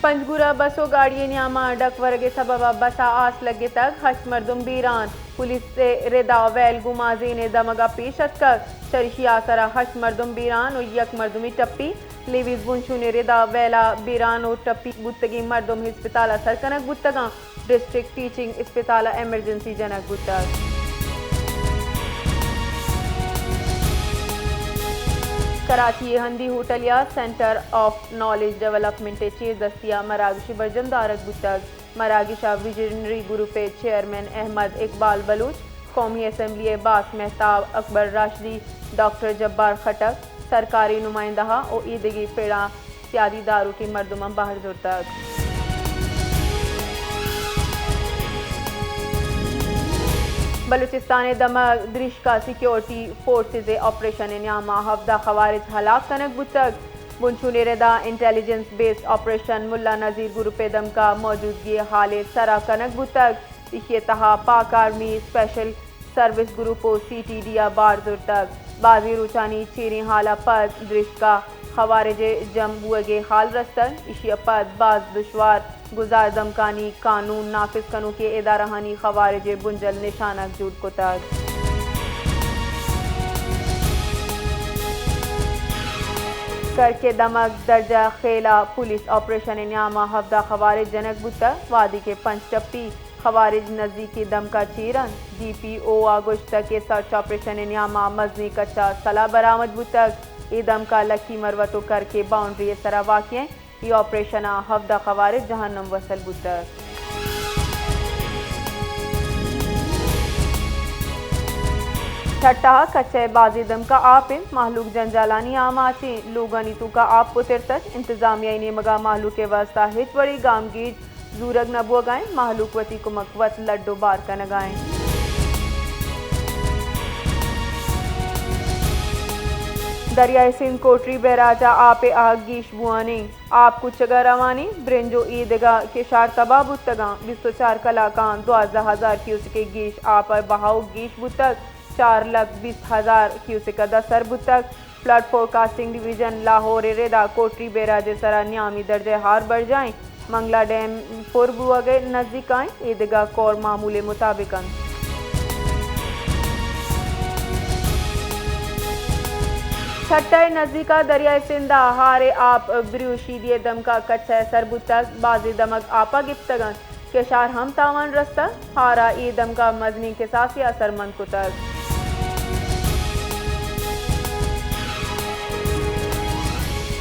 پنجگورہ بسو گاڑی نیاما ڈک ورگے سبب بسا آس لگے تک ہش مردم بیران پولیس سے ردا ویل گمازین دمگا پیشت کر چرشی آسرا ہش مردم بیران و یک مردمی ٹپی لیویز بنچون ردا ویلا بیران و ٹپی بتگی مردم ہسپتالہ سرکنک بتگاں ڈسٹرکٹ ٹیچنگ اسپتالہ ایمرجنسی جنک بتگ کراچی ہندی ہوٹلیا سینٹر آف نالج ڈیولپمنٹ چیز دستیا مراگش برجم دارک بتگ مراگشہ visionary group chairman Ahmed Iqbal Baloch قومی اسمبلی باس مہتاب اکبر راشدی ڈاکٹر جبار خٹک سرکاری نمائندہ او عیدگی پیڑا سیادی دارو کی مردمہ باہر زور تک بلوچستان دمگ درش کا سیکیورٹی فورسز آپریشن نیاما ہفتہ خوارج ہلاک کنک بتگ بنچون ردا انٹیلیجنس بیسڈ آپریشن ملا نذیر گروپ دم کا موجودگی حال سرا کنک بتگ اسی تہا پاک آرمی اسپیشل سروس گروپ و سی ٹی ڈیا بار زور تک بازی روچانی چیری حالہ پد درش کا خوارج جم بوگے حال رستن اسی پد باز دشوار گزار دمکانی قانون نافذ کنو کے ادارہانی خوارج بنجل نشانک جوڑ کو تک کر کے دمک درجہ خیلا پولیس آپریشن نیاما ہفتہ خوارج جنک بتگ وادی کے پنچ ٹپی خوارج نزدیکی دم کا چیرن ڈی پی او آگوشت کے سرچ آپریشن نیاما مزنی کچا سلا برآمد بتگ ای دم کا لکی مروتو کر کے باؤنڈری سرا واقع یہ آپریشن ہفتہ خوارج جہنم وصل بتگ چھٹا کچے بازی دم کا آپ محلوک جنجالانی عام آچی لوگانی تو کا آپ پترتت انتظامیہ نے مگا محلوک کے واسطہ ہچ بڑی گام گیج زورگ نبو گائیں محلوک وتی کمک وط لڈو بار کا نگائیں دریائے سندھ کوٹری بیراجہ آپ آگ گیش بوانی آپ کچھ چگا روانی برنجو عیدگاہ کے شار تباہ بتگاں 24 کلاکان 12,000 کیوسک گیش آپ بہاؤ گیش بتگ 4,20,000 kiosk دسر بتگ flood forecasting division Lahore ردا کوٹری بیراج سرا نیامی درجہ ہار بڑھ جائیں منگلا ڈیم پر بوگے نزدیک آئیں عیدگاہ کور معمول مطابق چھٹے نزدیکا دریائے سندھا ہارے آپ بریوشی دیے دم کا کچھ سر بتگ بازی دمک آپا گفتگن کے شار ہم تاوان رستہ ہارا ای دم کا مزنی کے ساسی اثر مند کتگ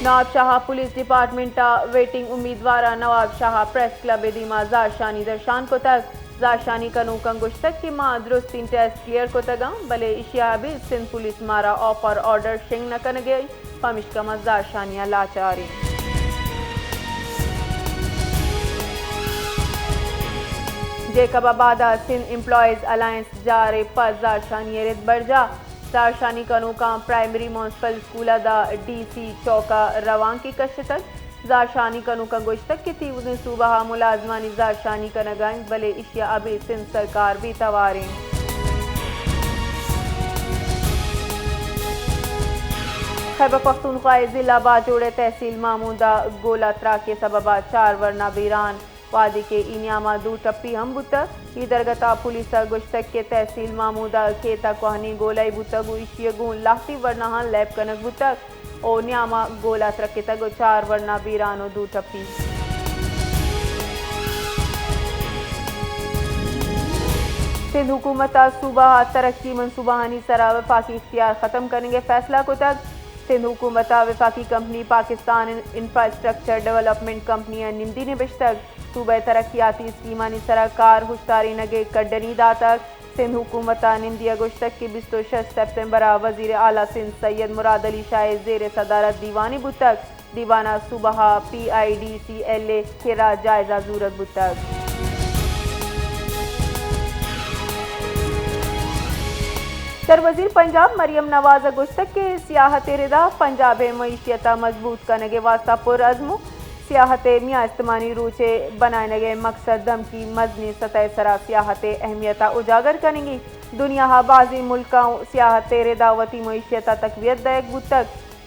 نواب شاہ پولیس ڈپارٹمنٹ ویٹنگ امیدوارہ نواب شاہ پریس کلب دیما زارشانی درشان کتگ زارشانی کنو کنگشتک کی ماں درستین ٹیسٹ کلیئر کتگاں بلے اشیاء بھی سندھ پولیس مارا آفر آرڈر شنگ نکن گئی پمشکم زارشانیاں لاچاری جیکب آبادہ سندھ امپلائیز الائنس جارے پس زارشانی رد برجا زارشانی کنو کا پرائمری میونسپل اسکولہ دا ڈی سی چوکا روان کی کشتک زارشانی کنو کا گوشتک کی تیوزن صوبہ ملازمانی زارشانی کنگائیں بلے اشیاء ابھی سندھ سرکار بھی تواریں خیبر پختونخوا ضلع باجوڑ تحصیل مامودہ گولا ترا کے سببہ 4 ورنہ بیران وادی کے اینیاما دو ٹپی ہم بتگ درگتا پولیس گشتک کے تحصیل مامودہ کھیتا کوہنی گولائی بتگ اشیاء گون لاہتی ورنہ لیب کنک بتگ او نیاما گولا ترکے تگ 4 ورنہ بیرانو دو ٹپی سندھ حکومت صوبہ ترقی منصوبانی سرا وفاقی اختیار ختم کرنے کے فیصلہ کو تک سندھ حکومت وفاقی company Pakistan infrastructure development company نمدی نے بشتگ صوبہ ترقیاتی اسکیمانی سرا کار ہوشداری نگے کڈنی داتک سندھ حکومت نمدی اگشتک کی 26 سپتمبر وزیر اعلیٰ سندھ سید مراد علی شاہ زیر صدارت دیوانی بتگ دیوانہ صوبہ پی I D C L A کے را جائزہ زورگ بتگ در وزیر پنجاب مریم نواز گشتک کے سیاحت ردا پنجاب معیشیت مضبوط کرنے کے واسطہ پر عزم سیاحت میاں استمانی روچے بنانے گئے مقصد دم کی مزنی سطح سرا سیاحت اہمیت اجاگر کریں گی دنیا بازی ملکوں سیاحت ردا وتی معیشیت تقویت دیک بتک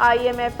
IMF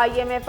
IMF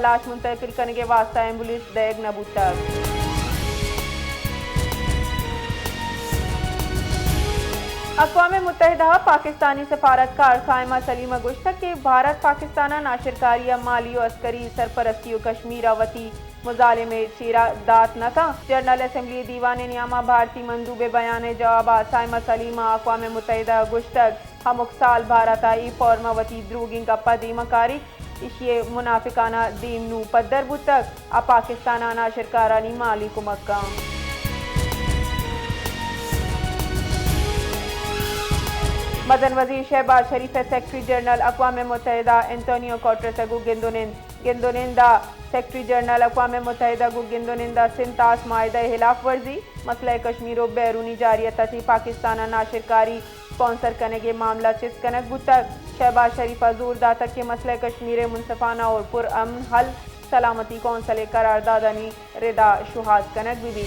لاش منتقل کرنے کے واسطہ ایمبولینس دیگ نبود تک اقوام متحدہ پاکستانی سفارتکار سائمہ سلیمہ گوشت کہ بھارت پاکستانہ ناشرکاری مالی و عسکری سرپرستی و کشمیر وتی مظالمے چیرا دات نکا جنرل اسمبلی دیوان نیامہ بھارتی مندوب بیان جواب سائمہ سلیمہ اقوام متحدہ گوشت ہمک سال بھارت ای فورما وتی دروگنگ کا پدی مکاری اشیے منافقانہ دیم نو پدر بتک پاکستانہ ناشرکارانی مالی کمکا مدن وزیر شہباز شریف سیکرٹری جنرل اقوام متحدہ انتونیو کوٹرس گو گندونندا سیکرٹری جنرل اقوام متحدہ گو گندونندا سنتاس معاہدہ خلاف ورزی مسئلہ کشمیر و بیرونی جاریت تھی پاکستانہ ناشرکاری اسپانسر کرنے کے معاملہ چس کنک بتک شہباز شریف زور داتا کہ مسئلہ کشمیر منصفانہ اور پر امن حل سلامتی کونسل قراردادانی ردا شہاد کنک بھی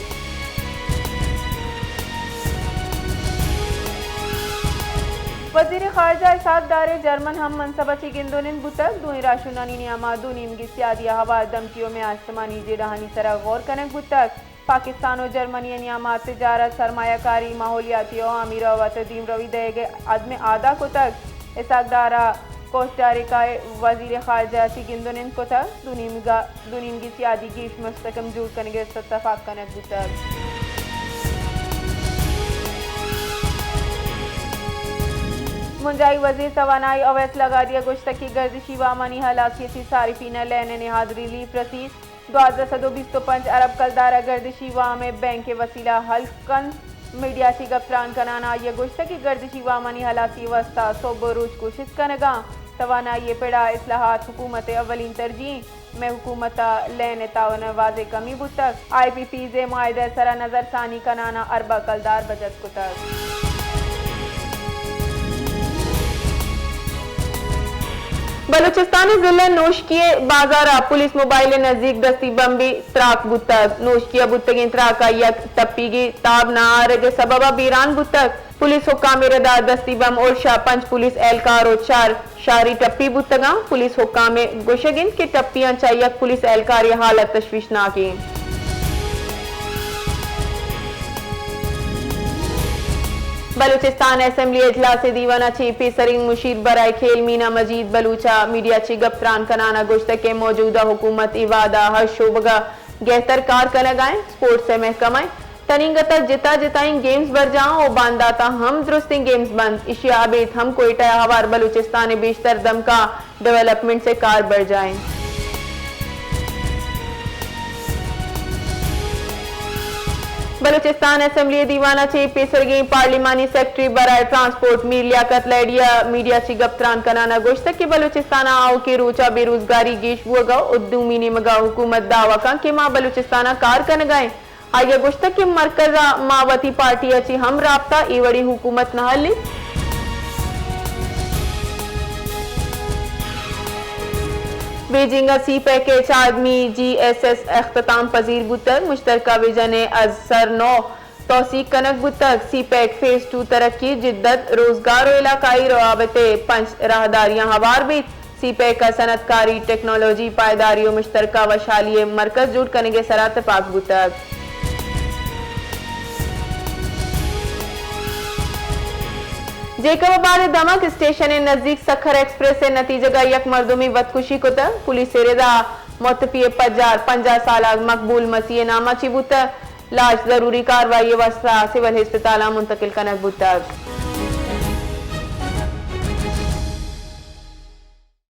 وزیر خارجہ اسحاق دار جرمن ہم منصبہ چی گندونن بتک دوئی راشنانی نیامہ دو نیمگی سیادی ہوا دمکیوں میں آستمانی جیڑہانی سرا غور کنک بتک پاکستان و جرمنی نیامہ تجارت سرمایہ کاری ماحولیاتی و امیر و تدیم روی دے گے عدم آدھا کو تک اسحاق دارہ کوسٹاریکا وزیر خارجہ چی گندونن کو تک دو نیمگی سیادی گیش مستقم جوڑ کنگے اتفاق کنک بتک منجائی وزیر توانائی اویس لگادیا گوشت کی گردشی و امانی ہلاکیتی صارفین لینے نہاد ریلیف رسید 1225 ارب کلدارہ گردشی وام بینک کے وسیلہ حل کن میڈیا سی گفتران کنانا یہ گوشت کی گردشی و امانی ہلاکی وسطہ صوب روز کوشش کنگا توانائی پیڑا اصلاحات حکومت اولین ترجیح میں حکومت لینے تعاون واضح کمی بتک آئی پی پی زے معاہدہ سرا نظر ثانی کنانا اربع کلدار بجت کو تک بلوچستان ضلع نوشکیے بازارہ پولیس موبائل نزدیک دستی بمبی تراک بتک نوشکیہ بتگین تراکا یک تپیگی تاب نہ آرگ سببہ بیران بتک پولیس حکام ردا دستی بم اور شاہ پنچ پولیس اہلکار و چار شاری ٹپی بتگاں پولیس حکام گوشگین کے ٹپیاں چاہیک پولیس اہلکار یہ حالت تشویشناکی بلوچستان اسمبلی اجلاس دیوانہ چی پی سرنگ مشیر برائے کھیل مینا مجید بلوچا میڈیا چی گفتران کنانا گوشت کے موجودہ حکومت ایوادہ ہر شعبہ گہتر کار کنگائیں سپورٹ سے محکمائیں تنینگتا جتا جتائیں گیمز بر جاؤں او بانداتا ہم درستیں گیمز بند اشیاء آبیت ہم کوئٹہ ہوار بلوچستان بیشتر دم کا ڈیولپمنٹ سے کار بڑھ جائیں بلوچستان اسمبلی دیوانہ چی پیسرگی پارلیمانی سیکٹری برائے ٹرانسپورٹ میر لیاقت لیڈیا میڈیا چی گفتران کنانا گوشت کی بلوچستان آؤ کی روچا بے روزگاری گیش ہوگا ادو مینی مگا حکومت دعویٰ کان کہ ماں بلوچستان کار کنگائیں آئیے گوشت کی مرکزہ ماوتی پارٹی اچھی ہم رابطہ ایوڑی حکومت نہ لی بیجنگ سی پیک کے چادمی جی ایس ایس اختتام پذیر بتک مشترکہ ویژن از سر نو توسیق کنک بتک سی پیک فیز 2 ترقی جدت روزگار و علاقائی روابطے پنچ راہداریاں ہوار بیت سی پیک کا صنعت کاری ٹیکنالوجی پائیداری و مشترکہ وشالی مرکز جوڑ کرنے کے سرات پاک بتک جیکب آباد دمک اسٹیشن نزدیک سکھر ایکسپریس سے نتیجہ گا یک مردمی ودکشی کو تا پولیس ردا متفی 50 سالہ مقبول مسیح نامہ چی بوتا لاش ضروری کاروائی واسطہ سول ہسپتالہ منتقل کنک بوتا